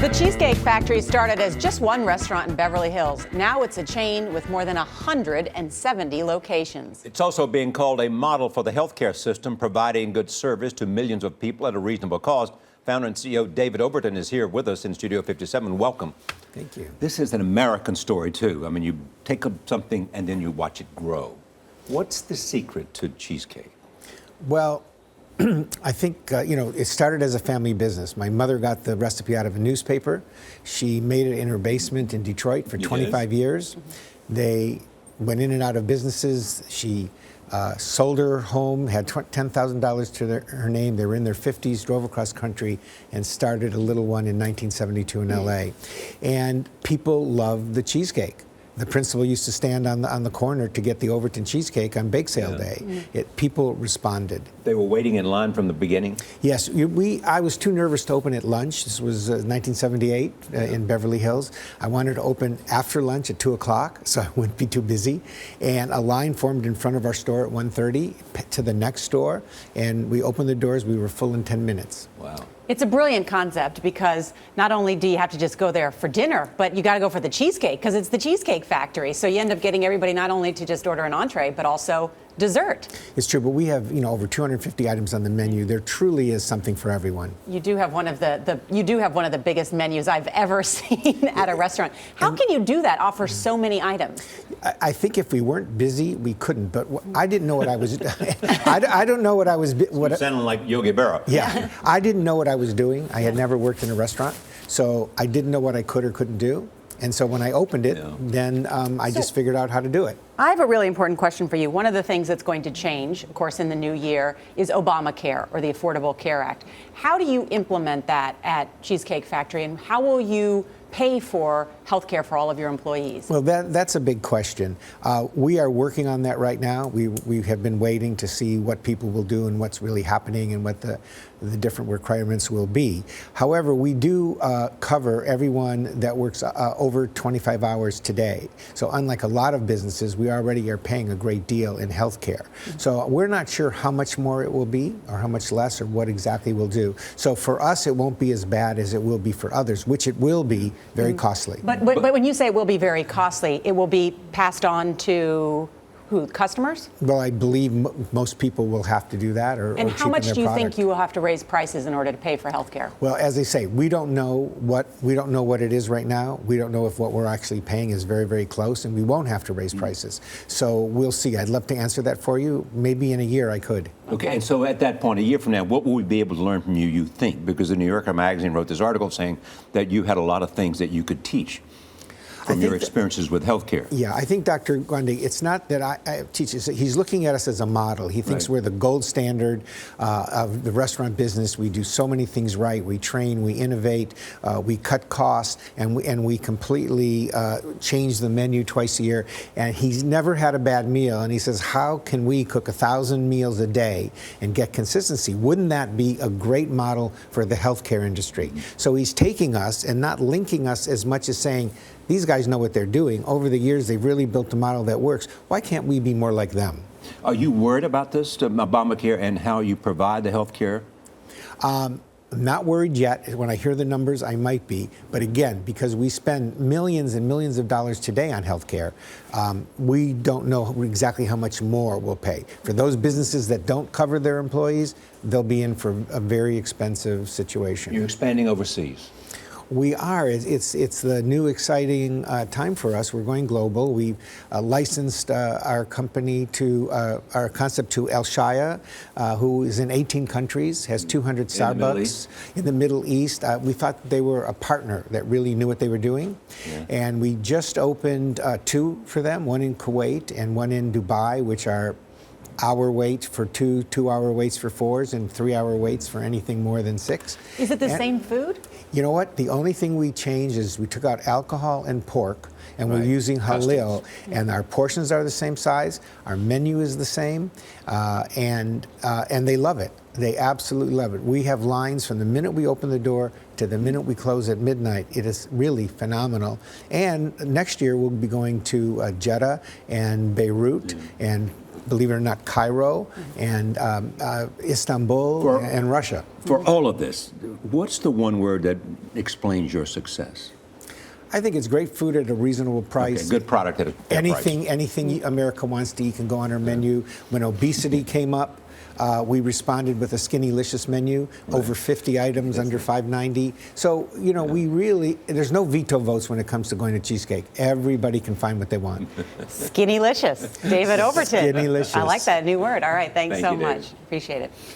The Cheesecake Factory started as just one restaurant in Beverly Hills. Now it's a chain with more than 170 locations. It's also being called a model for the healthcare system, providing good service to millions of people at a reasonable cost. Founder and CEO David Overton is here with us in Studio 57. Welcome. Thank you. This is an American story, too. I mean, you take up something and then you watch it grow. What's the secret to cheesecake? Well, I think, it started as a family business. My mother got the recipe out of a newspaper. She made it in her basement in Detroit for 25 years. They went in and out of businesses. She sold her home, had $10,000 to her name. They were in their 50s, drove across country, and started a little one in 1972 in LA. And people loved the cheesecake. The principal used to stand on the corner to get the Overton cheesecake on bake sale day. People responded. They were waiting in line from the beginning? Yes, I was too nervous to open at lunch. This was 1978 in Beverly Hills. I wanted to open after lunch at 2 o'clock so I wouldn't be too busy. And a line formed in front of our store at 1:30 to the next store. And we opened the doors. We were full in 10 minutes. Wow. It's a brilliant concept because not only do you have to just go there for dinner, but you got to go for the cheesecake because it's the Cheesecake Factory. So you end up getting everybody not only to just order an entree, but also dessert. It's true, but we have over 250 items on the menu. There truly is something for everyone. You do have one of the biggest menus I've ever seen at a restaurant. How can you do that? Offer so many items. I think if we weren't busy, we couldn't. But I didn't know what I was. I don't know what I was. You sounded like Yogi Berra. Yeah, I didn't know what I was doing. I had never worked in a restaurant, so I didn't know what I could or couldn't do. And so when I opened it, then I just figured out how to do it. I have a really important question for you. One of the things that's going to change, of course, in the new year is Obamacare, or the Affordable Care Act. How do you implement that at Cheesecake Factory, and how will you pay for health care for all of your employees? Well, that's a big question. We are working on that right now. We have been waiting to see what people will do and what's really happening and what the different requirements will be. However, we do cover everyone that works over 25 hours today. So unlike a lot of businesses, we already are paying a great deal in health care. So we're not sure how much more it will be or how much less or what exactly we'll do. So for us, it won't be as bad as it will be for others, which it will be very costly. But when you say it will be very costly, it will be passed on to who, customers? Well, I believe most people will have to do that or And or how much cheapen do you their think product. you will have to raise prices in order to pay for health care? Well, as they say, we don't know what it is right now. We don't know if what we're actually paying is very, very close, and we won't have to raise prices. So we'll see. I'd love to answer that for you. Maybe in a year I could. Okay, and so at that point, a year from now, what will we be able to learn from you, you think? Because the New Yorker magazine wrote this article saying that you had a lot of things that you could teach from your experiences with healthcare. Yeah, I think Dr. Grundy, it's not that I teach. He's looking at us as a model. He thinks we're the gold standard of the restaurant business. We do so many things right. We train, we innovate, we cut costs, and we completely change the menu twice a year. And he's never had a bad meal. And he says, how can we cook 1,000 meals a day and get consistency? Wouldn't that be a great model for the healthcare industry? So he's taking us and not linking us as much as saying, these guys know what they're doing. Over the years, they've really built a model that works. Why can't we be more like them? Are you worried about this, Obamacare, and how you provide the health care? I'm not worried yet. When I hear the numbers, I might be. But again, because we spend millions and millions of dollars today on health care, we don't know exactly how much more we'll pay. For those businesses that don't cover their employees, they'll be in for a very expensive situation. You're expanding overseas. We are. It's the new exciting time for us. We're going global. We licensed our company to our concept to El Shaya, who is in 18 countries, has 200 Starbucks in the Middle East. We thought they were a partner that really knew what they were doing. And we just opened 2 for them, one in Kuwait and one in Dubai, which are hour wait for 2, 2-hour waits for 4s, and 3-hour waits for anything more than 6. Is it the same food? You know what? The only thing we changed is we took out alcohol and pork, and we're using halal, and our portions are the same size. Our menu is the same, and they love it. They absolutely love it. We have lines from the minute we open the door to the minute we close at midnight. It is really phenomenal. And next year we'll be going to Jeddah and Beirut and believe it or not, Cairo and Istanbul and Russia. For all of this, what's the one word that explains your success? I think it's great food at a reasonable price. Okay, good product at a fair price. Anything America wants to eat can go on our menu. When obesity came up, we responded with a Skinnylicious menu, over 50 items under $5.90. So, there's no veto votes when it comes to going to Cheesecake. Everybody can find what they want. Skinnylicious. David Overton. Skinnylicious. I like that new word. All right, thanks so Thank you, much. David. Appreciate it.